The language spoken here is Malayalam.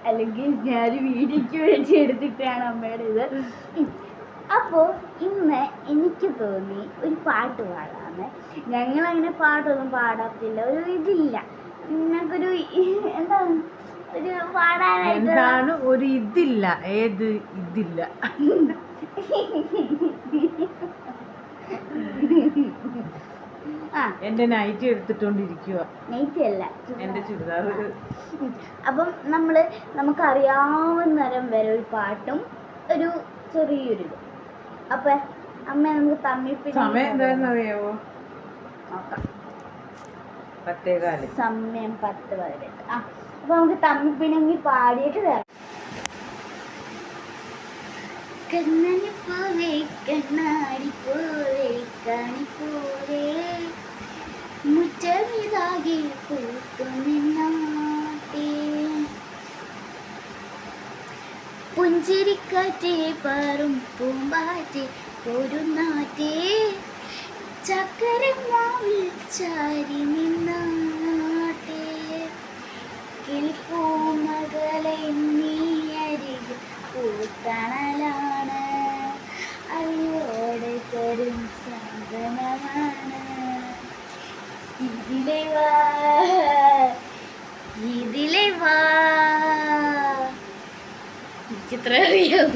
അല്ലെങ്കിൽ ഞാൻ വീഡിയോയ്ക്ക് വേണ്ടി എടുത്തിട്ടാണ് അമ്മയുടെ ഇത്. അപ്പോൾ ഇന്ന് എനിക്ക് തോന്നി ഒരു പാട്ട് പാടാന്ന്. ഞങ്ങളങ്ങനെ പാട്ടൊന്നും പാടാത്തില്ല, ഒരു ഇതില്ല, ഞങ്ങൾക്കൊരു എന്താണ് ഒരു പാടാനായിട്ട് ഒരു ഇതില്ല. ഏത് ഇതില്ല? എന്റെ നൈറ്റി എടുത്തിട്ടോണ്ടിരിക്കുക. നൈറ്റി അല്ല, എന്റെ ചുരിദാർ. അപ്പം നമുക്കറിയാവുന്നരം വരെ ഒരു പാട്ടും ഒരു ചെറിയൊരു ഇത്. അപ്പൊ അമ്മ നമുക്ക് തമ്മിൽ സമയം എന്താണെന്ന് അറിയാവോ? സമയം 10:18. അപ്പൊ നമുക്ക് തമ്മിൽ പിണങ്ങി പാടിയിട്ട് തരാം. കണ്ണനി പോലെ കണ്ണാടി പോലെ കണി പോലെ മുറ്റമിതാകെ പൂത്തുനിന്നാട്ടെ പുഞ്ചിരിക്കാറ്റേ പാറും പൂമ്പാറ്റേ പൊരുന്നാറ്റേ ചക്കരമാവിൽ ചാരി നിന്നാട്ടെ കിളിപ്പൂമകളെ നീ അരികിൽ പൂത്തണലാണ് അരിയോടെ തരും സാധനമാണ് ഇതിലെ വാ ചിത്ര അറിയാം.